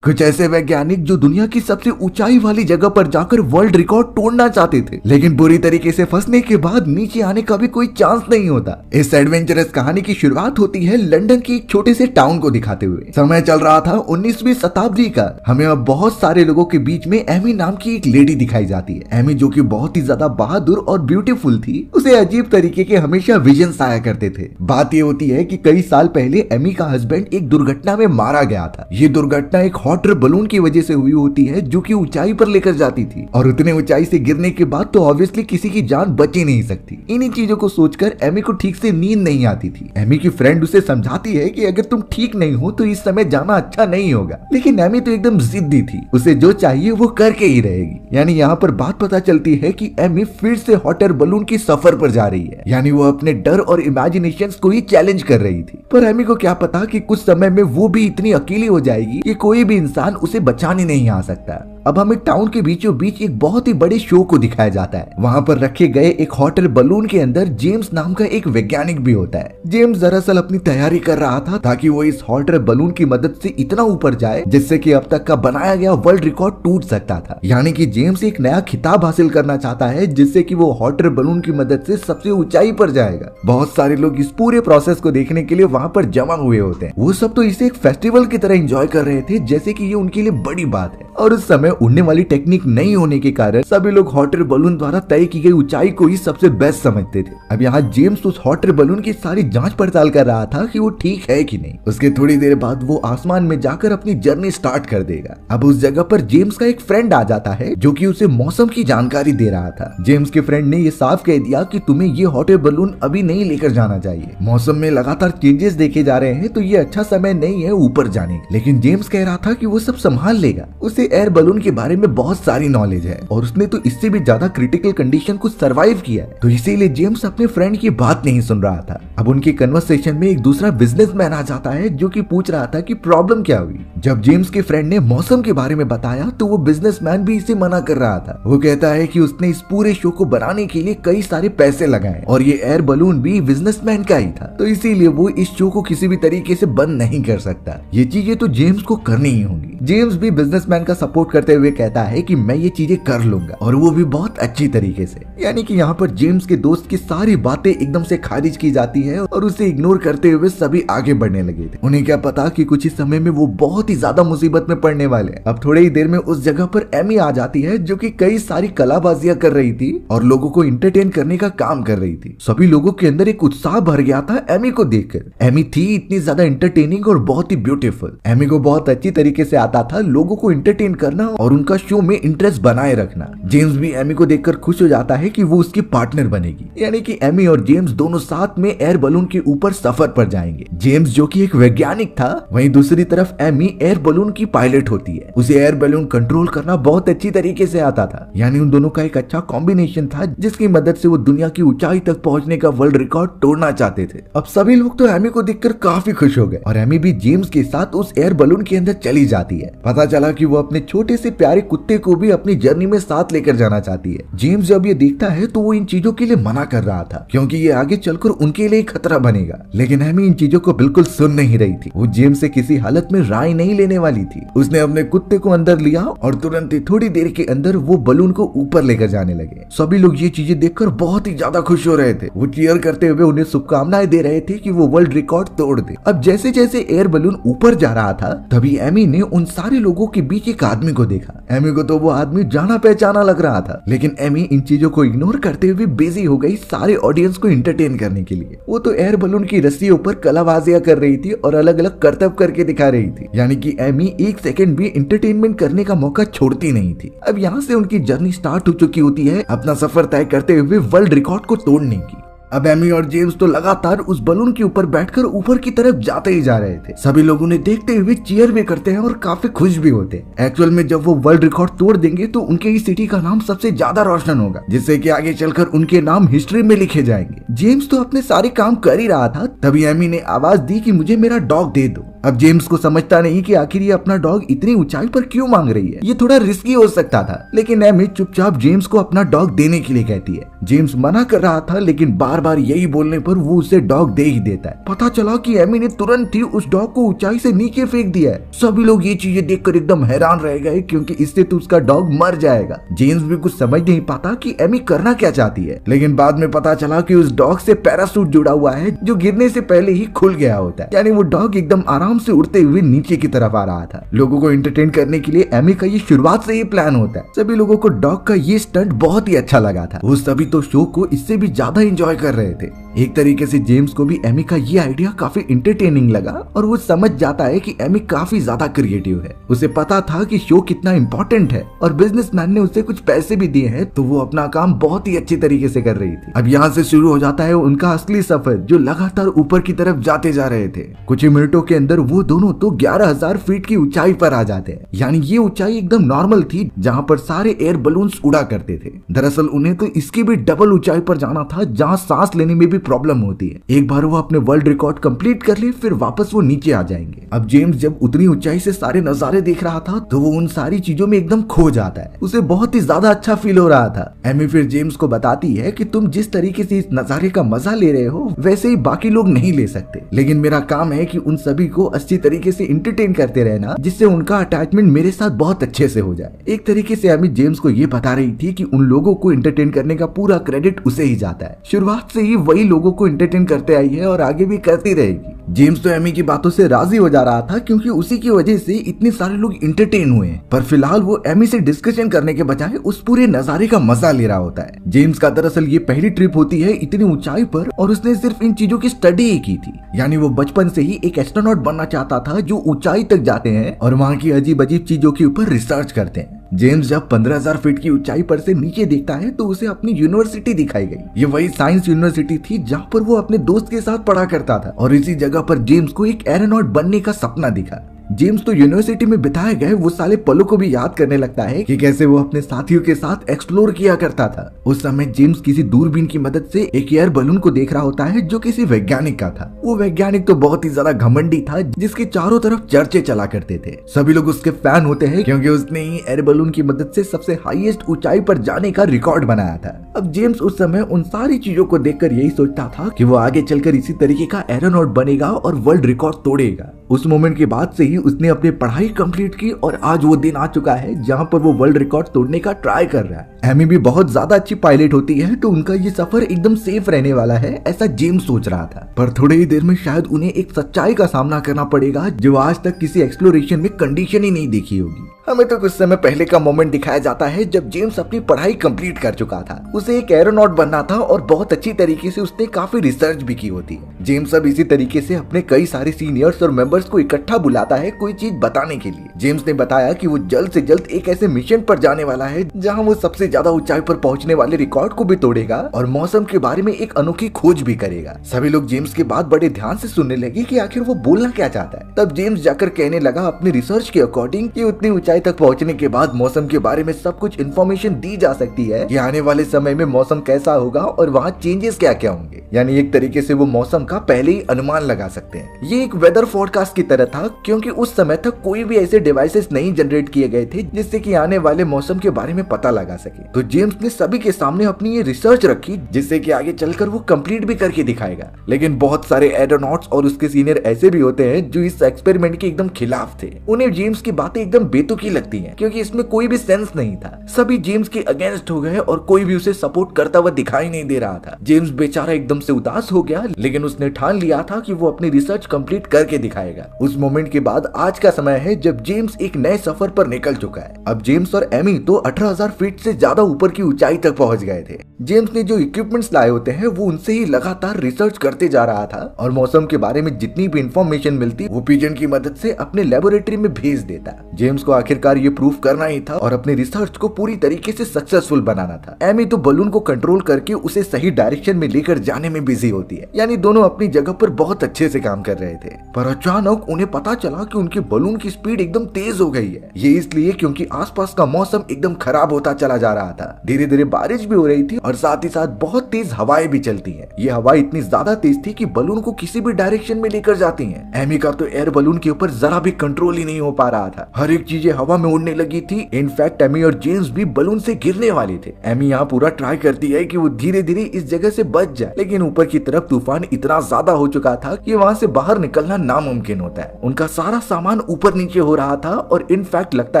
कुछ ऐसे वैज्ञानिक जो दुनिया की सबसे ऊंचाई वाली जगह पर जाकर वर्ल्ड रिकॉर्ड तोड़ना चाहते थे, लेकिन बुरी तरीके से फंसने के बाद नीचे आने का भी कोई चांस नहीं होता। इस एडवेंचरस कहानी की शुरुआत होती है लंदन की एक छोटे से टाउन को दिखाते हुए। समय चल रहा था 19वीं शताब्दी का। हमें अब बहुत सारे लोगों के बीच में एमी नाम की एक लेडी दिखाई जाती है। एमी जो कि बहुत ही ज्यादा बहादुर और ब्यूटीफुल थी, उसे अजीब तरीके के हमेशा विजन आया करते थे। बात ये होती है कि कई साल पहले एमी का हस्बैंड एक दुर्घटना में मारा गया था। ये दुर्घटना एक हॉट एयर बलून की वजह से हुई होती है जो कि ऊंचाई पर लेकर जाती थी, और उतने ऊंचाई से गिरने के बाद तो ऑब्वियसली किसी की जान बच ही नहीं सकती। इन्हीं चीजों को सोचकर एमी को ठीक से नींद नहीं आती थी। एमी की फ्रेंड उसे समझाती है कि अगर तुम ठीक नहीं हो तो इस समय जाना अच्छा नहीं होगा, लेकिन एमी तो एकदम जिद्दी थी। उसे जो चाहिए वो करके ही रहेगी। यानी यहाँ पर बात पता चलती है कि एमी फिर से हॉट एयर बलून की सफर पर जा रही है। यानी वो अपने डर और इमेजिनेशंस को ही चैलेंज कर रही थी। पर एमी को क्या पता कि कुछ समय में वो भी इतनी अकेली हो जाएगी कि कोई भी इंसान उसे बचाने नहीं आ सकता। अब हमें टाउन के बीचों बीच एक बहुत ही बड़े शो को दिखाया जाता है। वहाँ पर रखे गए एक हॉट एयर बलून के अंदर जेम्स नाम का एक वैज्ञानिक भी होता है। जेम्स दरअसल अपनी तैयारी कर रहा था ताकि वो इस हॉट एयर बलून की मदद से इतना ऊपर जाए जिससे कि अब तक का बनाया गया वर्ल्ड रिकॉर्ड टूट सकता था। यानी कि जेम्स एक नया खिताब हासिल करना चाहता है जिससे कि वो हॉट एयर बलून की मदद से सबसे ऊंचाई पर जाएगा। बहुत सारे लोग इस पूरे प्रोसेस को देखने के लिए वहाँ पर जमा हुए होते हैं। वो सब तो इसे एक फेस्टिवल की तरह एंजॉय कर रहे थे जैसे कि ये उनके लिए बड़ी बात है। और उस समय उड़ने वाली टेक्निक नहीं होने के कारण सभी लोग हॉट एयर बलून द्वारा तय की गई ऊंचाई को ही सबसे बेस्ट समझते थे। अब यहाँ जेम्स उस हॉट एयर बलून की सारी जांच पड़ताल कर रहा था कि वो ठीक है कि नहीं। उसके थोड़ी देर बाद वो आसमान में जाकर अपनी जर्नी स्टार्ट कर देगा। अब उस जगह पर जेम्स का एक फ्रेंड आ जाता है जो कि उसे मौसम की जानकारी दे रहा था। जेम्स के फ्रेंड ने ये साफ कह दिया कि तुम्हें ये हॉट एयर बलून अभी नहीं लेकर जाना चाहिए। मौसम में लगातार चेंजेस देखे जा रहे हैं तो ये अच्छा समय नहीं है ऊपर जाने। लेकिन जेम्स कह रहा था कि वो सब संभाल लेगा। उसे एयर बलून के बारे में बहुत सारी नॉलेज है और उसने तो इससे भी ज्यादा क्रिटिकल कंडीशन को सरवाइव किया है। तो इसीलिए जेम्स अपने फ्रेंड की बात नहीं सुन रहा था। अब उनके कन्वर्सेशन में एक दूसरा बिजनेसमैन आ जाता है जो कि पूछ रहा था कि प्रॉब्लम क्या हुई। जब जेम्स के फ्रेंड ने मौसम के बारे में बताया तो वो बिजनेसमैन भी इसे मना कर रहा था। वो कहता है कि उसने इस पूरे शो को बनाने के लिए कई सारे पैसे लगाए और ये एयर बलून भी बिजनेसमैन का ही था, तो इसीलिए वो इस शो को किसी भी तरीके से बंद नहीं कर सकता। ये चीजें तो जेम्स को करनी ही होंगी। जेम्स भी बिजनेसमैन का सपोर्ट करते हुए कहता है कि मैं ये चीजें कर लूंगा और वो भी बहुत अच्छी तरीके से। यानी कि यहाँ पर जेम्स के दोस्त की सारी बातें एकदम से खारिज की जाती है और उसे इग्नोर करते हुए सभी आगे बढ़ने लगे थे। उन्हें क्या पता कि कुछ ही समय में वो बहुत ही ज्यादा मुसीबत में पड़ने वाले। अब थोड़ी ही देर में उस जगह पर एमी आ जाती है जो कि कई सारी कलाबाजियां कर रही थी और लोगों को इंटरटेन करने का काम कर रही थी। सभी लोगों के अंदर एक उत्साह भर गया था एमी को देखकर। एमी थी इतनी ज्यादा इंटरटेनिंग और बहुत ही ब्यूटीफुल। एमी को बहुत अच्छी तरीके से आता था लोगों को इंटरटेन करना और उनका शो में इंटरेस्ट बनाए रखना। जेम्स भी एमी को देखकर खुश हो जाता है कि वो उसकी पार्टनर बनेगी। यानी कि एमी और जेम्स दोनों साथ में एयर बलून के ऊपर सफर पर जाएंगे। जेम्स जो कि एक वैज्ञानिक था, वहीं दूसरी तरफ एमी एयर बलून की पायलट होती है। उसे एयर बलून कंट्रोल करना बहुत अच्छी तरीके से आता था। यानी उन दोनों का एक अच्छा कॉम्बिनेशन था जिसकी मदद से वो दुनिया की ऊंचाई तक पहुंचने का वर्ल्ड रिकॉर्ड तोड़ना चाहते थे। अब सभी लोग तो एमी को देखकर काफी खुश हो गए और एमी भी जेम्स के साथ उस एयर बलून के अंदर चली जाती है। पता चला कि वो अपने छोटे से प्यारे कुत्ते को भी अपनी जर्नी में साथ लेकर जाना चाहती है। जेम्स जब ये देखता है तो वो इन चीजों के लिए मना कर रहा था क्योंकि ये आगे चलकर उनके लिए खतरा बनेगा। लेकिन एमी इन चीजों को बिल्कुल सुन नहीं रही थी। वो जेम्स से किसी हालत में राय नहीं लेने वाली थी। उसने अपने कुत्ते को अंदर लिया और तुरंत ही थोड़ी देर के अंदर वो बलून को ऊपर लेकर जाने लगे। सभी लोग ये चीजें देखकर बहुत ही ज्यादा खुश हो रहे थे। वो चीयर करते हुए उन्हें शुभकामनाएं दे रहे थे कि वो वर्ल्ड रिकॉर्ड तोड़ दे। अब जैसे जैसे एयर बलून ऊपर जा रहा था तभी एमी ने उन सारे लोगों के बीच एक आदमी को देखा। एमी को तो वो आदमी जाना पहचाना लग रहा था, लेकिन एमी इन चीजों को इग्नोर करते हुए बिजी हो गई सारे ऑडियंस को एंटरटेन करने के लिए। वो तो एयर बलून की रस्सियों पर कलाबाजियां कर रही थी और अलग अलग करतब करके दिखा रही थी। यानी कि एमी एक सेकंड भी एंटरटेनमेंट करने का मौका छोड़ती नहीं थी। अब यहाँ से उनकी जर्नी स्टार्ट हो चुकी होती है अपना सफर तय करते हुए वर्ल्ड रिकॉर्ड को तोड़ने की। अब एमी और जेम्स तो लगातार उस बलून के ऊपर बैठकर ऊपर की तरफ जाते ही जा रहे थे। सभी लोग उन्हें देखते हुए चीयर भी करते हैं और काफी खुश भी होते हैं। एक्चुअल में जब वो वर्ल्ड रिकॉर्ड तोड़ देंगे तो उनके ही सिटी का नाम सबसे ज्यादा रोशन होगा, जिससे कि आगे चलकर उनके नाम हिस्ट्री में लिखे जाएंगे। जेम्स तो अपने सारे काम कर ही रहा था, तभी एमी ने आवाज दी कि मुझे मेरा डॉग दे दो। अब जेम्स को समझता नहीं कि आखिर ये अपना डॉग इतनी ऊंचाई पर क्यों मांग रही है, ये थोड़ा रिस्की हो सकता था। लेकिन एमी चुपचाप जेम्स को अपना डॉग देने के लिए कहती है। जेम्स मना कर रहा था, लेकिन बार बार यही बोलने पर वो उसे डॉग दे ही देता है। पता चला कि एमी ने तुरंत ही उस डॉग को ऊंचाई से नीचे फेंक दिया है। सभी लोग ये चीजें देखकर एकदम हैरान रह गए, क्योंकि इससे तो उसका डॉग मर जाएगा। जेम्स भी कुछ समझ नहीं पाता कि एमी करना क्या चाहती है, लेकिन बाद में पता चला कि उस डॉग से पैराशूट जुड़ा हुआ है जो गिरने से पहले ही खुल गया होता है। यानी वो डॉग एकदम आराम से उड़ते हुए नीचे की तरफ आ रहा था। लोगों को एंटरटेन करने के लिए एमी का ये शुरुआत से ही प्लान होता है। सभी लोगों को डॉग का ये स्टंट बहुत ही अच्छा लगा था। वो सभी तो शो को इससे भी ज्यादा एंजॉय कर रहे थे। एक तरीके से जेम्स को भी एमी का ये आइडिया काफी इंटरटेनिंग लगा और वो समझ जाता है कि एमी काफी ज्यादा क्रिएटिव है। उसे पता था कि शो कितना इम्पोर्टेंट है और बिजनेसमैन ने उसे कुछ पैसे भी दिए हैं, तो वो अपना काम बहुत ही अच्छी तरीके से कर रही थी। अब यहाँ से शुरू हो जाता है उनका असली सफर, जो लगातार ऊपर की तरफ जाते जा रहे थे। कुछ ही मिनटों के अंदर वो दोनों तो 11,000 फीट की ऊंचाई पर आ जाते हैं। यानी ये ऊंचाई एकदम नॉर्मल थी जहाँ पर सारे एयर बलून्स उड़ा करते थे। दरअसल उन्हें तो इसकी भी डबल ऊंचाई पर जाना था, जहाँ सांस लेने में भी प्रॉब्लम होती है। एक बार वो अपने वर्ल्ड रिकॉर्ड कंप्लीट कर ले, फिर वापस वो नीचे आ जाएंगे। अब जेम्स जब उतनी ऊंचाई से सारे नजारे देख रहा था, तो वो उन सारी चीजों में एकदम खो जाता है। उसे बहुत ही ज्यादा अच्छा फील हो रहा था। एमी फिर जेम्स को बताती है कि तुम जिस तरीके से इस नजारे का मजा ले रहे हो, वैसे ही बाकी लोग नहीं ले सकते, लेकिन मेरा काम है कि उन सभी को अच्छी तरीके से इंटरटेन करते रहना, जिससे उनका अटैचमेंट मेरे साथ बहुत अच्छे से हो जाए। एक तरीके से एमी जेम्स को ये बता रही थी कि उन लोगों को इंटरटेन करने का पूरा क्रेडिट उसे ही जाता है। शुरुआत से ही वही लोगों को इंटरटेन करते आई है और आगे भी करती रहेगी। जेम्स तो एमी की बातों से राजी हो जा रहा था, क्योंकि उसी की वजह से इतने सारे लोग इंटरटेन हुए हैं। पर फिलहाल वो एमी से डिस्कशन करने के बजाय उस पूरे नजारे का मजा ले रहा होता है। जेम्स का दरअसल ये पहली ट्रिप होती है इतनी ऊंचाई पर, और उसने सिर्फ इन चीजों की स्टडी ही की थी। यानी वो बचपन से ही एक एस्ट्रोनॉट बनना चाहता था, जो ऊंचाई तक जाते हैं और वहाँ की अजीब अजीब चीजों के ऊपर रिसर्च करते हैं। जेम्स जब 15,000 फीट की ऊंचाई पर से नीचे देखता है, तो उसे अपनी यूनिवर्सिटी दिखाई गई। ये वही साइंस यूनिवर्सिटी थी जहाँ पर वो अपने दोस्त के साथ पढ़ा करता था, और इसी जगह पर जेम्स को एक एरोनॉट बनने का सपना दिखा। जेम्स तो यूनिवर्सिटी में बिताए गए वो साले पलों को भी याद करने लगता है कि कैसे वो अपने साथियों के साथ एक्सप्लोर किया करता था। उस समय जेम्स किसी दूरबीन की मदद से एक एयर बलून को देख रहा होता है, जो किसी वैज्ञानिक का था। वो वैज्ञानिक तो बहुत ही ज्यादा घमंडी था, जिसके चारों तरफ चर्चे चला करते थे। सभी लोग उसके फैन होते हैं, क्योंकि उसने ही एयर बलून की मदद से सबसे हाईएस्ट ऊंचाई पर जाने का रिकॉर्ड बनाया था। अब जेम्स उस समय उन सारी चीजों को देखकर यही सोचता था कि वो आगे चलकर इसी तरीके का एरोनॉट बनेगा और वर्ल्ड रिकॉर्ड तोड़ेगा। उस मोमेंट के बाद से ही उसने अपनी पढ़ाई कंप्लीट की, और आज वो दिन आ चुका है जहां पर वो वर्ल्ड रिकॉर्ड तोड़ने का ट्राई कर रहा है। एमी भी बहुत ज्यादा अच्छी पायलट होती है, तो उनका ये सफर एकदम सेफ रहने वाला है, ऐसा जेम्स सोच रहा था। पर थोड़ी ही देर में शायद उन्हें एक सच्चाई का सामना करना पड़ेगा, जो आज तक किसी एक्सप्लोरेशन में कंडीशन ही नहीं देखी होगी। हमें तो कुछ समय पहले का मोमेंट दिखाया जाता है, जब जेम्स अपनी पढ़ाई कंप्लीट कर चुका था। उसे एक एरोनॉट बनना था, और बहुत अच्छी तरीके से उसने काफी रिसर्च भी की होती है। जेम्स अब इसी तरीके से अपने कई सारे सीनियर्स और मेंबर्स को इकट्ठा बुलाता है कोई चीज बताने के लिए। जेम्स ने बताया कि वो जल्द से जल्द एक ऐसे मिशन पर जाने वाला है, जहां वो सबसे ज्यादा ऊंचाई पर पहुंचने वाले रिकॉर्ड को भी तोड़ेगा और मौसम के बारे में एक अनोखी खोज भी करेगा। सभी लोग जेम्स की बात बड़े ध्यान से सुनने लगे कि आखिर वो बोलना क्या चाहता है। तब जेम्स जाकर कहने लगा अपनी रिसर्च के अकॉर्डिंग कि उतनी ऊंचाई तक पहुंचने के बाद मौसम के बारे में सब कुछ इन्फॉर्मेशन दी जा सकती है कि आने वाले समय में मौसम कैसा होगा और वहाँ चेंजेस क्या क्या होंगे। यानी एक तरीके से वो मौसम का पहले ही अनुमान लगा सकते हैं। ये एक वेदर फोरकास्ट की तरह था, क्योंकि उस समय तक कोई भी ऐसे डिवाइसेस नहीं जनरेट किए गए थे जिससे कि आने वाले मौसम के बारे में पता लगा सके। तो जेम्स ने सभी के सामने अपनी ये रिसर्च रखी, जिससे कि आगे चलकर वो कंप्लीट भी करके दिखाएगा। लेकिन बहुत सारे एरोनॉट्स और उसके सीनियर ऐसे भी होते हैं जो इस एक्सपेरिमेंट के एकदम खिलाफ थे। उन्हें जेम्स की बातें एकदम बेतुकी लगती हैं, क्योंकि इसमें कोई भी सेंस नहीं था। सभी जेम्स के अगेंस्ट हो गए और कोई भी उसे सपोर्ट करता हुआ दिखाई नहीं दे रहा था। जेम्स बेचारा एकदम से उदास हो गया, लेकिन उसने ठान लिया था कि वो अपनी रिसर्च कंप्लीट करके दिखाएगा। उस मोमेंट के बाद आज का समय है जब जेम्स एक नए सफर पर निकल चुका है। अब जेम्स और एमी तो 18,000 फीट से ज्यादा ऊपर की ऊंचाई तक पहुंच गए थे। जेम्स ने जो इक्विपमेंट्स लाए होते हैं वो उनसे ही लगातार रिसर्च करते जा रहा था, और मौसम के बारे में जितनी भी इंफॉर्मेशन मिलती वो पिजन की मदद से अपने लेबोरेटरी में भेज देता। जेम्स को आखिर आखिरकार ये प्रूफ करना ही था और अपने रिसर्च को पूरी तरीके से सक्सेसफुल बनाना था। एमी तो बलून को कंट्रोल करके उसे सही डायरेक्शन में लेकर जाने में बिजी होती है, यानी दोनों अपनी जगह पर बहुत अच्छे से काम कर रहे थे। पर अचानक उन्हें पता चला कि उनके बलून की स्पीड एकदम तेज हो गई है। ये इसलिए क्योंकि आसपास का मौसम एकदम खराब होता चला जा रहा था। धीरे धीरे बारिश भी हो रही थी और साथ ही साथ बहुत तेज हवाएं भी चलती हैं। ये हवा इतनी ज्यादा तेज थी कि बलून को किसी भी डायरेक्शन में लेकर जाती हैं। एमी का तो एयर बलून के ऊपर जरा भी कंट्रोल ही नहीं हो पा रहा था। हर एक चीजें हवा में उड़ने लगी थी। इनफैक्ट एमी और जेम्स भी बलून से गिरने वाले थे। एमी यहाँ पूरा ट्राई करती है कि वो धीरे धीरे इस जगह से बच जाए, लेकिन ऊपर की तरफ तूफान इतना ज्यादा हो चुका था कि वहाँ से बाहर निकलना नामुमकिन होता है। उनका सारा सामान ऊपर नीचे हो रहा था और इनफैक्ट लगता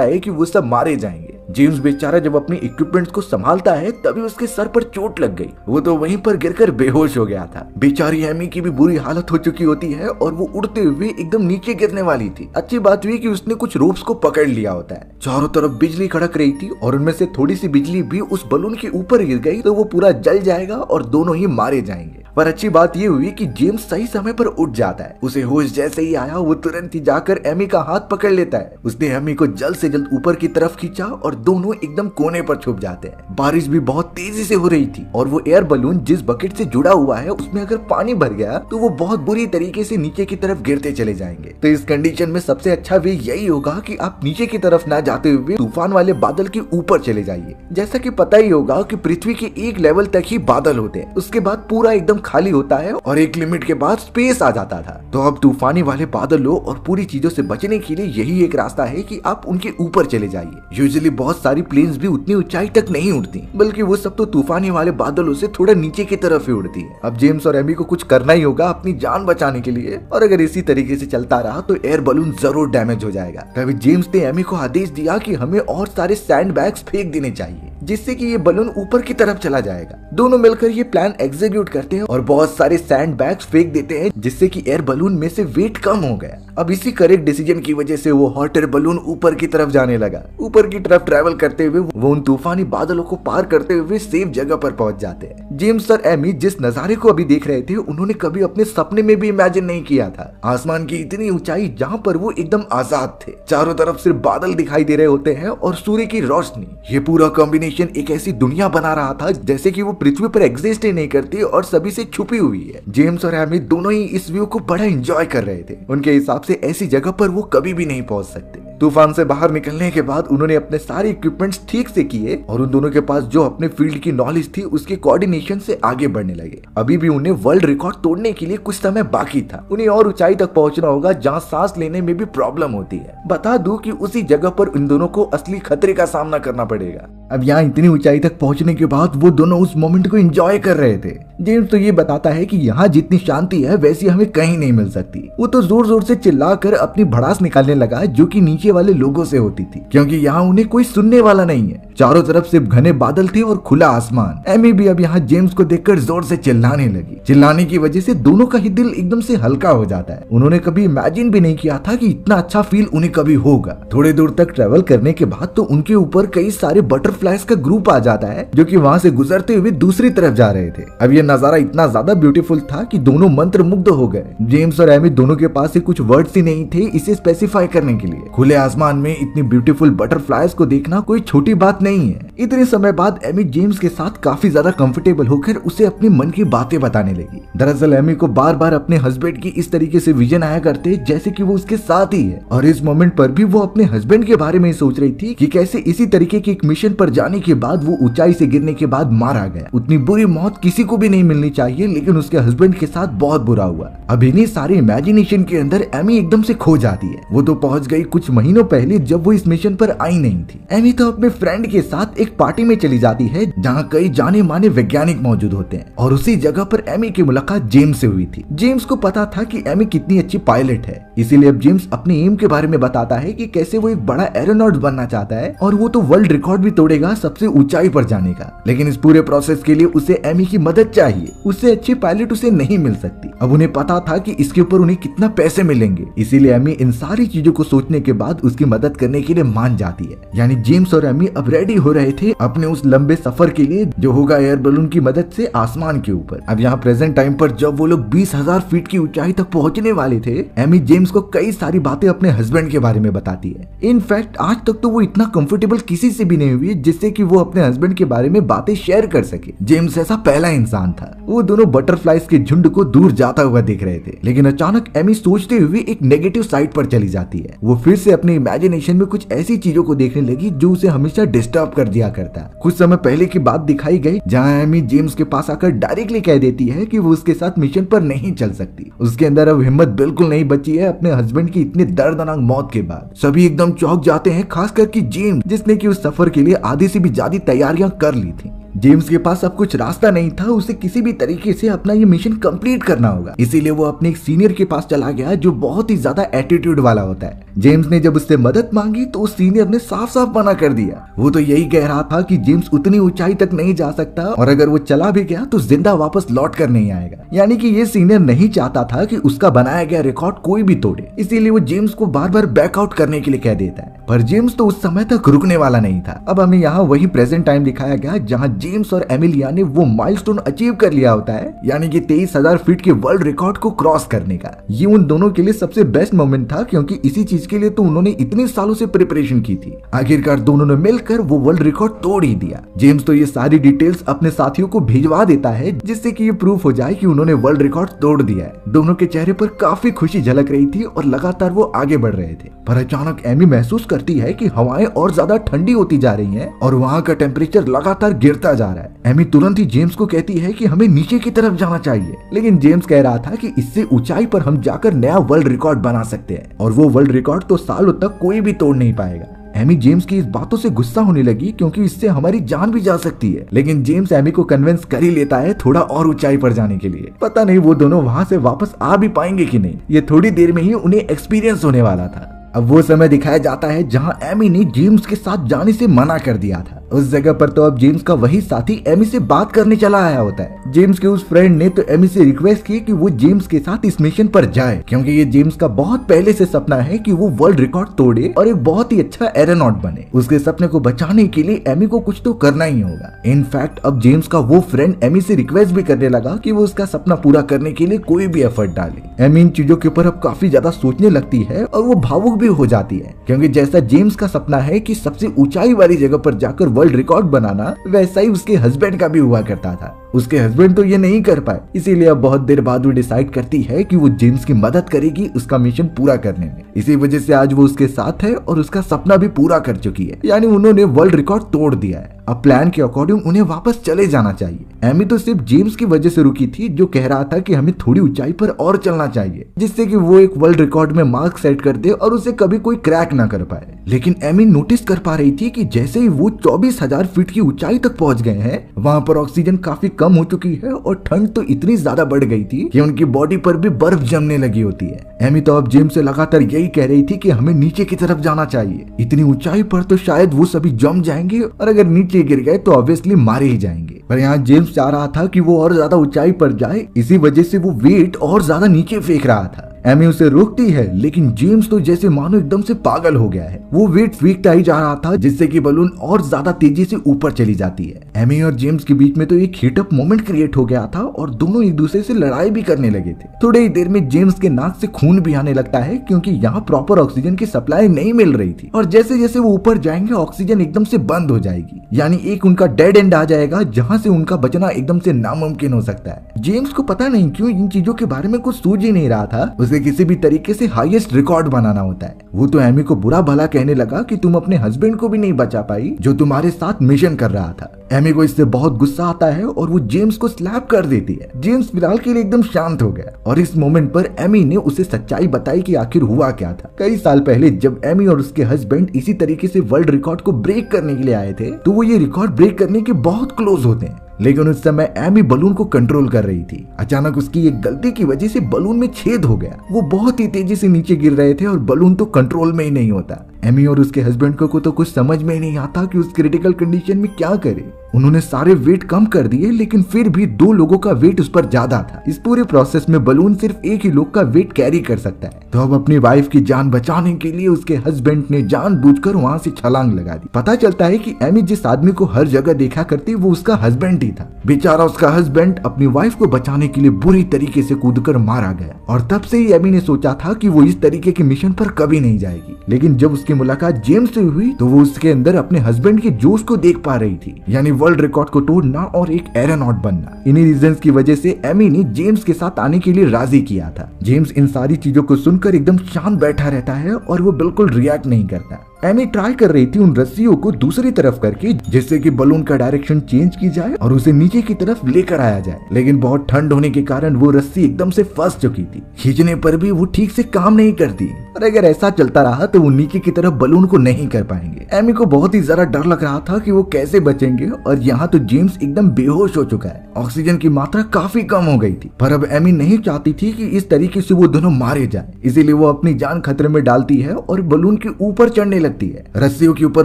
है कि वो सब मारे जाएंगे। जेम्स बेचारा जब अपनी इक्विपमेंट्स को संभालता है तभी उसके सर पर चोट लग गई। वो तो वहीं पर गिरकर बेहोश हो गया था। बेचारी एमी की भी बुरी हालत हो चुकी होती है और वो उड़ते हुए एकदम नीचे गिरने वाली थी। अच्छी बात हुई कि उसने कुछ रोप्स को पकड़ लिया होता है। चारों तरफ बिजली कड़क रही थी और उनमें से थोड़ी सी बिजली भी उस बलून के ऊपर गिर गई तो वो पूरा जल जाएगा और दोनों ही मारे जाएंगे। पर अच्छी बात ये हुई कि जेम्स सही समय पर उठ जाता है। उसे होश जैसे ही आया वो तुरंत ही जाकर एमी का हाथ पकड़ लेता है। उसने एमी को जल्द से जल्द ऊपर की तरफ खींचा और दोनों एकदम कोने पर छुप जाते हैं। बारिश भी बहुत तेजी से हो रही थी और वो एयर बलून जिस बकेट से जुड़ा हुआ है उसमें अगर पानी भर गया तो वो बहुत बुरी तरीके से नीचे की तरफ गिरते चले जाएंगे। तो इस कंडीशन में सबसे अच्छा वे यही होगा कि आप नीचे की तरफ ना जाते हुए तूफान वाले बादल के ऊपर चले जाइए। जैसा कि पता ही होगा कि पृथ्वी के एक लेवल तक ही बादल होते हैं, उसके बाद पूरा एकदम खाली होता है और एक लिमिट के बाद स्पेस आ जाता था। तो अब तूफानी वाले बादलों और पूरी चीजों से बचने के लिए यही एक रास्ता है कि आप उनके ऊपर चले जाइए। यूजुअली बहुत सारी प्लेन्स भी उतनी ऊंचाई तक नहीं उड़ती, बल्कि वो सब तो तूफानी वाले बादलों से थोड़ा नीचे की तरफ ही उड़ती है। अब जेम्स और एमी को कुछ करना ही होगा अपनी जान बचाने के लिए, और अगर इसी तरीके से चलता रहा तो एयर बलून जरूर डैमेज हो जाएगा। तभी जेम्स ने एमी को आदेश दिया कि हमें और सारे सैंड बैग्स फेंक देने चाहिए जिससे कि ये बलून ऊपर की तरफ चला जाएगा। दोनों मिलकर ये प्लान एग्जीक्यूट करते हैं और बहुत सारे सैंड बैग्स फेंक देते हैं जिससे कि एयर बलून में से वेट कम हो गया। अब इसी करेक्ट डिसीजन की वजह से वो हॉट एयर बलून ऊपर की तरफ जाने लगा। ऊपर की तरफ ट्रैवल करते हुए वो उन तूफानी बादलों को पार करते हुए सेफ जगह पर पहुंच जाते हैं। जेम्स और एमी जिस नजारे को अभी देख रहे थे उन्होंने कभी अपने सपने में भी इमेजिन नहीं किया था। आसमान की इतनी ऊंचाई जहाँ पर वो एकदम आजाद थे। चारों तरफ सिर्फ बादल दिखाई दे रहे होते हैं और सूर्य की रोशनी। ये पूरा कॉम्बिनेशन एक ऐसी दुनिया बना रहा था जैसे कि वो पृथ्वी पर एग्जिस्ट ही नहीं करती और सभी से छुपी हुई है। जेम्स और एमी दोनों ही इस व्यू को बड़ा एंजॉय कर रहे थे। उनके हिसाब से ऐसी जगह पर वो कभी भी नहीं पहुंच सकते। तूफान से बाहर निकलने के बाद उन्होंने अपने सारे इक्विपमेंट्स ठीक से किए और उन दोनों के पास जो अपने फील्ड की नॉलेज थी उसके कोऑर्डिनेशन से आगे बढ़ने लगे। अभी भी उन्हें वर्ल्ड रिकॉर्ड तोड़ने के लिए कुछ समय बाकी था। उन्हें और ऊंचाई तक पहुंचना होगा जहां सांस लेने में भी प्रॉब्लम होती है। बता दूं कि उसी जगह पर इन दोनों को असली खतरे का सामना करना पड़ेगा। अब यहाँ इतनी ऊंचाई तक पहुंचने के बाद वो दोनों उस मोमेंट को एंजॉय कर रहे थे। जेम्स तो ये बताता है कि यहाँ जितनी शांति है वैसी हमें कहीं नहीं मिल सकती। वो तो जोर जोर से चिल्लाकर अपनी भड़ास निकालने लगा जो कि नीचे वाले लोगों से होती थी, क्योंकि यहाँ उन्हें कोई सुनने वाला नहीं है। चारों तरफ सिर्फ घने बादल थे और खुला आसमान। एमी भी अब यहाँ जेम्स को देखकर जोर से चिल्लाने लगी। चिल्लाने की वजह से दोनों का ही दिल एकदम से हल्का हो जाता है। उन्होंने कभी इमेजिन भी नहीं किया था कि इतना अच्छा फील उन्हें कभी होगा। थोड़े दूर तक ट्रेवल करने के बाद तो उनके ऊपर कई सारे बटरफ्लाइज का ग्रुप आ जाता है जो कि वहाँ से गुजरते हुए दूसरी तरफ जा रहे थे। अब ये नजारा इतना ज्यादा ब्यूटीफुल था कि दोनों मंत्र मुग्ध हो गए। जेम्स और एमी दोनों के पास कुछ वर्ड्स ही नहीं थे इसे स्पेसिफाई करने के लिए। खुले आसमान में इतनी ब्यूटीफुल बटरफ्लाइज को देखना कोई छोटी बात नहीं है। इतने समय बाद एमी जेम्स के साथ काफी ज्यादा कंफर्टेबल होकर उसे अपने मन की बातें बताने लगी। दरअसल एमी को बार बार अपने हस्बैंड की इस तरीके से विजन आया करते जैसे कि वो उसके साथ ही है, और इस मोमेंट पर भी वो अपने हस्बैंड के बारे में सोच रही थी कि कैसे इसी तरीके के एक मिशन पर जाने के बाद वो ऊंचाई से गिरने के बाद मारा गया। उतनी बुरी मौत किसी को भी नहीं मिलनी चाहिए, लेकिन उसके हस्बैंड के साथ बहुत बुरा हुआ। अब इन्हीं सारे इमेजिनेशन के अंदर एमी एकदम से खो जाती है। वो तो पहुंच गई कुछ महीनों पहले जब वो इस मिशन पर आई नहीं थी। एमी तो अपने फ्रेंड के साथ एक पार्टी में चली जाती है जहाँ कई जाने माने वैज्ञानिक मौजूद होते हैं, और उसी जगह पर एमी की मुलाकात जेम्स से हुई थी। जेम्स को पता था कि एमी कितनी अच्छी पायलट है, इसीलिए अब जेम्स अपने एम के बारे में बताता है कि कैसे वो एक बड़ा एरोनॉट बनना चाहता है और वो तो वर्ल्ड रिकॉर्ड भी तोड़ेगा सबसे ऊंचाई पर जाने का। लेकिन इस पूरे प्रोसेस के लिए उसे एमी की मदद चाहिए। उससे अच्छी पायलट उसे नहीं मिल सकती। अब उन्हें पता था कि इसके ऊपर उन्हें कितना पैसे मिलेंगे, इसीलिए एमी इन सारी चीजों को सोचने के बाद उसकी मदद करने के लिए मान जाती है। यानी जेम्स और एमी अब रेडी हो रहे थे अपने उस लंबे सफर के लिए जो होगा एयर बलून की मदद से आसमान के ऊपर। अब यहाँ प्रेजेंट टाइम पर जब वो लोग 20,000 फीट की ऊंचाई तक पहुंचने वाले थे, एमी जेम्स जेम्स को कई सारी बातें अपने हस्बैंड के बारे में बताती है। इनफैक्ट आज तक तो वो इतना कंफर्टेबल किसी से भी नहीं हुई जिससे कि वो अपने हस्बैंड के बारे में बातें शेयर कर सके। जेम्स ऐसा पहला इंसान था। वो दोनों बटरफ्लाइज के झुंड को दूर जाता हुआ देख रहे थे, लेकिन अचानक एमी सोचते हुए एक नेगेटिव साइड पर चली जाती है। वो फिर से अपने इमेजिनेशन में कुछ ऐसी चीजों को देखने लगी जो उसे हमेशा डिस्टर्ब कर दिया करता। कुछ समय पहले की बात दिखाई गई जहां एमी जेम्स के पास आकर डायरेक्टली कह देती है कि वो उसके साथ मिशन पर नहीं चल सकती। उसके अंदर अब हिम्मत बिल्कुल नहीं बची है अपने हस्बैंड की इतनी दर्दनाक मौत के बाद। सभी एकदम चौंक जाते हैं, खास करके जेम्स जिसने कि उस सफर के लिए आधी से भी ज्यादा तैयारियां कर ली थी। जेम्स के पास अब कुछ रास्ता नहीं था, उसे किसी भी तरीके से अपना ये मिशन कंप्लीट करना होगा। इसीलिए वो अपने एक सीनियर के पास चला गया जो बहुत ही ज्यादा एटीट्यूड वाला होता है। जेम्स ने जब उससे मदद मांगी तो उस सीनियर ने साफ साफ मना कर दिया। वो तो यही कह रहा था कि जेम्स उतनी ऊंचाई तक नहीं जा सकता और अगर वो चला भी गया तो जिंदा वापस लौट कर नहीं आएगा। यानी कि ये सीनियर नहीं चाहता था कि उसका बनाया गया रिकॉर्ड कोई भी तोड़े, इसीलिए वो जेम्स को बार बार बैकआउट करने के लिए कह देता है। पर जेम्स तो उस समय तक रुकने वाला नहीं था। अब हमें यहाँ वही प्रेजेंट टाइम दिखाया गया जहाँ जेम्स और एमिलिया ने वो माइलस्टोन अचीव कर लिया होता है, यानी कि 23,000 फीट के वर्ल्ड रिकॉर्ड को क्रॉस करने का। ये उन दोनों के लिए सबसे बेस्ट मोमेंट था क्योंकि इसी चीज के लिए तो उन्होंने इतने सालों से प्रिपरेशन की थी। आखिरकार दोनों ने मिलकर वो वर्ल्ड रिकॉर्ड तोड़ ही दिया। जेम्स तो ये सारी डिटेल्स अपने साथियों को भिजवा देता है जिससे कि ये प्रूफ हो जाए कि उन्होंने वर्ल्ड रिकॉर्ड तोड़ दिया है। दोनों के चेहरे पर काफी खुशी झलक रही थी और लगातार वो आगे बढ़ रहे थे। पर अचानक एमी महसूस करती है कि हवाएं और ज्यादा ठंडी होती जा रही हैं और वहाँ का टेम्परेचर लगातार गिरता जा रहा है। एमी तुरंत ही जेम्स को कहती है कि हमें नीचे की तरफ जाना चाहिए, लेकिन जेम्स कह रहा था कि इससे ऊंचाई पर हम जाकर नया वर्ल्ड रिकॉर्ड बना सकते हैं और वो वर्ल्ड रिकॉर्ड तो सालों तक कोई भी तोड़ नहीं पाएगा। एमी जेम्स की इस बातों से गुस्सा होने लगी क्योंकि इससे हमारी जान भी जा सकती है, लेकिन जेम्स एमी को कन्विंस कर ही लेता है थोड़ा और ऊंचाई पर जाने के लिए। पता नहीं वो दोनों वहाँ से वापस आ भी पाएंगे कि नहीं, ये थोड़ी देर में ही उन्हें एक्सपीरियंस होने वाला था। अब वो समय दिखाया जाता है जहां एमी ने जेम्स के साथ जाने से मना कर दिया था। उस जगह पर तो अब जेम्स का वही साथी एमी से बात करने चला आया होता है। जेम्स के उस फ्रेंड ने तो एमी से रिक्वेस्ट की कि वो जेम्स के साथ इस मिशन पर जाए क्योंकि ये जेम्स का बहुत पहले से सपना है कि वो वर्ल्ड रिकॉर्ड तोड़े और एक बहुत ही अच्छा एरोनॉट बने। उसके सपने को बचाने के लिए एमी को कुछ तो करना ही होगा। इनफैक्ट अब जेम्स का वो फ्रेंड एमी से रिक्वेस्ट भी करने लगा कि वो उसका सपना पूरा करने के लिए कोई भी एफर्ट डाले। एमी इन चीजों के ऊपर अब काफी ज्यादा सोचने लगती है और वो भावुक भी हो जाती है क्योंकि जैसा जेम्स का सपना है कि सबसे ऊंचाई वाली जगह पर जाकर वर्ल्ड रिकॉर्ड बनाना, वैसा ही उसके हस्बैंड का भी हुआ करता था। उसके हस्बैंड तो ये नहीं कर पाए, इसीलिए अब बहुत देर बाद वो डिसाइड करती है कि वो जेम्स की मदद करेगी उसका मिशन पूरा करने में। इसी वजह से आज वो उसके साथ है और उसका सपना भी पूरा कर चुकी है, यानी उन्होंने वर्ल्ड रिकॉर्ड तोड़ दिया है। अब प्लान के अकॉर्डिंग उन्हें वापस चले जाना चाहिए। एमी तो सिर्फ जेम्स की वजह से रुकी थी जो कह रहा था कि हमें थोड़ी ऊंचाई पर और चलना चाहिए जिससे कि वो एक वर्ल्ड रिकॉर्ड में मार्क सेट कर दे और उसे कभी कोई क्रैक ना कर पाए। लेकिन एमी नोटिस कर पा रही थी कि जैसे ही वो 24,000 फीट की ऊंचाई तक पहुंच गए हैं, वहाँ पर ऑक्सीजन काफी कम हो चुकी है और ठंड तो इतनी ज्यादा बढ़ गई थी कि उनकी बॉडी पर भी बर्फ जमने लगी होती है। एमी तो अब जेम्स से लगातार यही कह रही थी कि हमें नीचे की तरफ जाना चाहिए, इतनी ऊंचाई पर तो शायद वो सभी जम जाएंगे और अगर नीचे गिर गए तो ऑब्वियसली मारे ही जाएंगे। पर यहाँ जेम्स चाह रहा था कि वो और ज्यादा ऊंचाई पर जाए, इसी वजह से वो वेट और ज्यादा नीचे फेंक रहा था। एमी उसे रोकती है लेकिन जेम्स तो जैसे मानो एकदम से पागल हो गया है। वो वेट फेंकता ही जा रहा था जिससे कि बलून और ज्यादा तेजी से ऊपर चली जाती है। एमी और जेम्स के बीच में तो एक हीटअप मोमेंट क्रिएट हो गया था और दोनों एक दूसरे से लड़ाई भी करने लगे थे। थोड़ी ही देर में जेम्स के नाक से खून भी आने लगता है क्योंकि यहाँ प्रॉपर ऑक्सीजन की सप्लाई नहीं मिल रही थी और जैसे जैसे वो ऊपर जाएंगे ऑक्सीजन एकदम से बंद हो जाएगी, यानी एक उनका डेड एंड आ जाएगा जहाँ से उनका बचना एकदम से नामुमकिन हो सकता है। जेम्स को पता नहीं क्यों इन चीजों के बारे में कुछ सूझ ही नहीं रहा था। उसे किसी भी तरीके से हाईएस्ट रिकॉर्ड बनाना होता है। वो तो एमी को बुरा भला कहने लगा कि तुम अपने हस्बैंड को भी नहीं बचा पाई जो तुम्हारे साथ मिशन कर रहा था। एमी को इससे बहुत गुस्सा आता है और वो जेम्स को स्लैप कर देती है। जेम्स फिलहाल के लिए एकदम शांत हो गया और इस मोमेंट पर एमी ने उसे सच्चाई बताई कि आखिर हुआ क्या था। कई साल पहले जब एमी और उसके हस्बैंड इसी तरीके से वर्ल्ड रिकॉर्ड को ब्रेक करने के लिए आए थे तो वो ये रिकॉर्ड ब्रेक करने के बहुत क्लोज होते हैं, लेकिन उस समय एमी बलून को कंट्रोल कर रही थी। अचानक उसकी एक गलती की वजह से बलून में छेद हो गया। वो बहुत ही तेजी से नीचे गिर रहे थे और बलून तो कंट्रोल में ही नहीं होता। एमी और उसके हस्बैंड को तो कुछ समझ में ही नहीं आता कि उस क्रिटिकल कंडीशन में क्या करे। उन्होंने सारे वेट कम कर दिए, लेकिन फिर भी 2 लोगों का वेट उस पर ज्यादा था। इस पूरे प्रोसेस में बलून सिर्फ एक ही लोग का वेट कैरी कर सकता है। तो अब अपनी वाइफ की जान बचाने के लिए उसके हस्बैंड ने जानबूझकर वहां से छलांग लगा दी। पता चलता है कि एमी जिस आदमी को हर जगह देखा करती वो उसका हस्बैंड ही था। बेचारा उसका हस्बैंड अपनी वाइफ को बचाने के लिए बुरी तरीके से कूदकर मारा गया, और तब से ही एमी ने सोचा था कि वो इस तरीके के मिशन पर कभी नहीं जाएगी। लेकिन जब उसकी मुलाकात जेम्स से हुई तो वो उसके अंदर अपने हस्बैंड के जोश को देख पा रही थी, यानी वर्ल्ड रिकॉर्ड को तोड़ना और एक एरोनॉट बनना। इन्हीं रीजंस की वजह से एमी ने जेम्स के साथ आने के लिए राजी किया था। जेम्स इन सारी चीजों को सुनकर एकदम शांत बैठा रहता है और वो बिल्कुल रिएक्ट नहीं करता। एमी ट्राई कर रही थी उन रस्सियों को दूसरी तरफ करके, जिससे कि बलून का डायरेक्शन चेंज की जाए और उसे नीचे की तरफ लेकर आया जाए, लेकिन बहुत ठंड होने के कारण वो रस्सी एकदम से फंस चुकी थी। खींचने पर भी वो ठीक से काम नहीं करती, और अगर ऐसा चलता रहा तो वो नीचे की तरफ बलून को नहीं कर पाएंगे। एमी को बहुत ही ज्यादा डर लग रहा था कि वो कैसे बचेंगे, और यहाँ तो जेम्स एकदम बेहोश हो चुका है। ऑक्सीजन की मात्रा काफी कम हो गई थी, पर अब एमी नहीं चाहती थी कि इस तरीके से वो दोनों मारे जाए, इसीलिए वो अपनी जान खतरे में डालती है और बलून के ऊपर चढ़ने लगती है। रस्सियों के ऊपर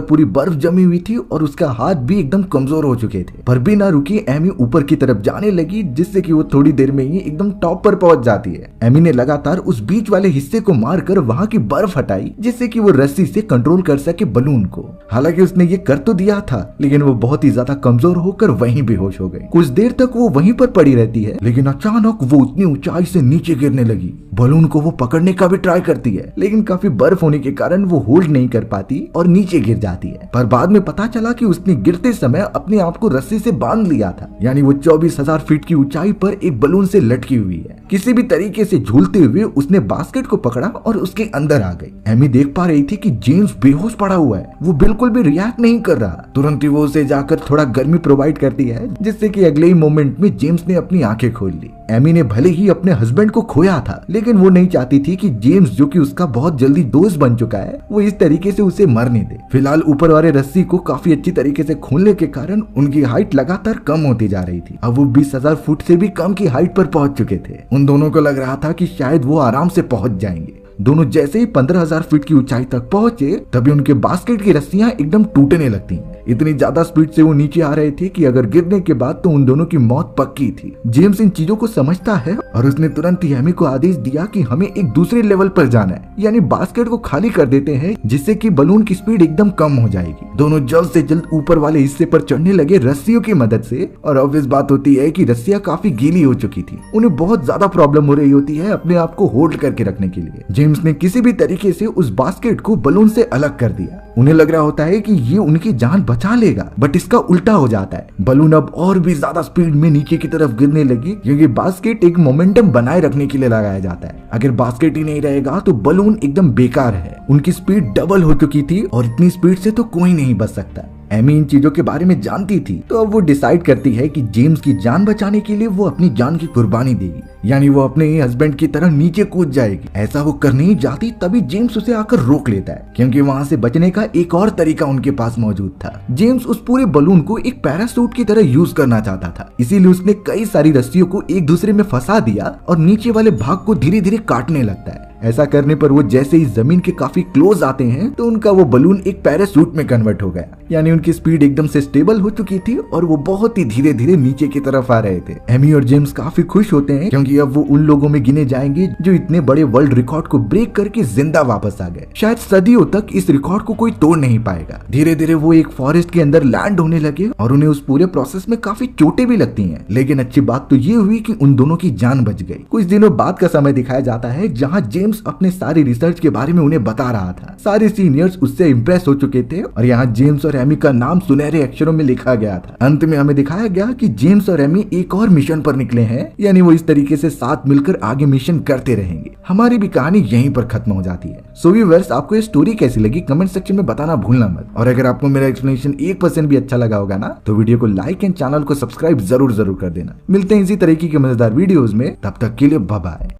पूरी बर्फ जमी हुई थी और उसका हाथ भी एकदम कमजोर हो चुके थे, पर भी ना रुकी एमी ऊपर की तरफ जाने लगी, जिससे कि वो थोड़ी देर में ही एकदम टॉप पर पहुंच जाती है। एमी ने लगातार उस बीच वाले हिस्से को मारकर वहां की बर्फ हटाई, जिससे कि वो रस्सी से कंट्रोल कर सके बलून को। हालांकि उसने ये कर तो दिया था, लेकिन वो बहुत ही ज्यादा कमजोर होकर वहीं बेहोश हो गई। कुछ देर तक वो वहीं पर पड़ी रहती है, लेकिन अचानक वो उतनी ऊंचाई से नीचे गिरने लगी। बलून को वो पकड़ने का भी ट्राई करती है, लेकिन काफी बर्फ होने के कारण वो होल्ड नहीं कर पाती और नीचे गिर जाती है। पर बाद में पता चला कि उसने गिरते समय अपने आप को रस्सी से बांध लिया था, यानी वो 24,000 फीट की ऊंचाई पर एक बलून से लटकी हुई है। किसी भी तरीके से झूलते हुए उसने बास्केट को पकड़ा और उसके अंदर आ गई। एमी देख पा रही थी कि जेम्स बेहोश पड़ा हुआ है, वो बिल्कुल भी रिएक्ट नहीं कर रहा। तुरंत ही वो उसे जाकर थोड़ा गर्मी प्रोवाइड करती है, जिससे कि अगले ही मोमेंट में जेम्स ने अपनी आंखें खोल ली। एमी ने भले ही अपने हस्बैंड को खोया था, लेकिन वो नहीं चाहती थी कि जेम्स, जो कि उसका बहुत जल्दी दोस्त बन चुका है, वो इस तरीके से उसे मरने दे। फिलहाल ऊपर वाले रस्सी को काफी अच्छी तरीके से खोलने के कारण उनकी हाइट लगातार कम होती जा रही थी। अब वो 20,000 फुट से भी कम की हाइट पर पहुंच चुके थे। उन दोनों को लग रहा था कि शायद वो आराम से पहुंच जाएंगे। दोनों जैसे ही 15,000 फीट की ऊंचाई तक पहुंचे, तभी उनके बास्केट की रस्सियां एकदम टूटने लगती। इतनी ज्यादा स्पीड से वो नीचे आ रहे थे कि अगर गिरने के बाद तो उन दोनों की मौत पक्की थी। जेम्स इन चीजों को समझता है और उसने तुरंत ही एमी को आदेश दिया कि हमें एक दूसरे लेवल पर जाना है, यानी बास्केट को खाली कर देते हैं, जिससे कि बलून की स्पीड एकदम कम हो जाएगी। दोनों जल्द से जल्द ऊपर वाले हिस्से पर चढ़ने लगे रस्सियों की मदद से, और ऑब्वियस बात होती है कि रस्सियां काफी गीली हो चुकी थी। उन्हें बहुत ज्यादा प्रॉब्लम हो रही होती है अपने आप को होल्ड करके रखने के लिए। जेम्स ने किसी भी तरीके से उस बास्केट को बलून से अलग कर दिया। उन्हें लग रहा होता है कि ये उनकी जान बचा लेगा, बट इसका उल्टा हो जाता है। बलून अब और भी ज्यादा स्पीड में नीचे की तरफ गिरने लगी, क्योंकि बास्केट एक मोमेंटम बनाए रखने के लिए लगाया जाता है। अगर बास्केट ही नहीं रहेगा तो बलून एकदम बेकार है। उनकी स्पीड डबल हो चुकी थी और इतनी स्पीड से तो कोई नहीं बच सकता। एमी इन चीजों के बारे में जानती थी, तो अब वो डिसाइड करती है कि जेम्स की जान बचाने के लिए वो अपनी जान की कुर्बानी देगी, यानी वो अपने हस्बैंड की तरह नीचे कूद जाएगी। ऐसा वो करने ही जाती तभी जेम्स उसे आकर रोक लेता है, क्योंकि वहाँ से बचने का एक और तरीका उनके पास मौजूद था। जेम्स उस पूरे बलून को एक पैरासूट की तरह यूज करना चाहता था, इसीलिए उसने कई सारी रस्सियों को एक दूसरे में फंसा दिया और नीचे वाले भाग को धीरे धीरे काटने लगता है। ऐसा करने पर वो जैसे ही जमीन के काफी क्लोज आते हैं तो उनका वो बलून एक पैरासूट में कन्वर्ट हो गया, यानी उनकी स्पीड एकदम से स्टेबल हो चुकी थी और वो बहुत ही धीरे धीरे नीचे की तरफ आ रहे थे। एमी और जेम्स काफी खुश होते हैं, क्योंकि अब वो उन लोगों में गिने जाएंगे जो इतने बड़े वर्ल्ड रिकॉर्ड को ब्रेक करके जिंदा वापस आ गए। शायद सदियों तक इस रिकॉर्ड को कोई तोड़ नहीं पाएगा। धीरे धीरे वो एक फॉरेस्ट के अंदर लैंड होने लगे और उन्हें उस पूरे प्रोसेस में काफी चोटें भी लगती हैं, लेकिन अच्छी बात तो ये हुई कि उन दोनों की जान बच गई। कुछ दिनों बाद का समय दिखाया जाता है, जहाँ जेम्स अपने सारी रिसर्च के बारे में उन्हें बता रहा था। सारे सीनियर्स उससे इंप्रेस हो चुके थे और यहाँ जेम्स और एमी का नाम सुनहरे अक्षरों में लिखा गया था। अंत में हमें दिखाया गया कि जेम्स और एमी एक और मिशन पर निकले हैं, यानी वो इस तरीके से साथ मिलकर आगे मिशन करते रहेंगे। हमारी भी कहानी यहीं पर खत्म हो जाती है। सो व्यूअर्स, आपको ये स्टोरी कैसी लगी कमेंट सेक्शन में बताना भूलना मत। और अगर आपको मेरा एक्सप्लेनेशन 1% भी अच्छा लगा होगा ना, तो वीडियो को लाइक एंड चैनल को सब्सक्राइब जरूर कर देना। मिलते हैं इसी तरीके के मजेदार वीडियोस में, तब तक के लिए बाय बाय।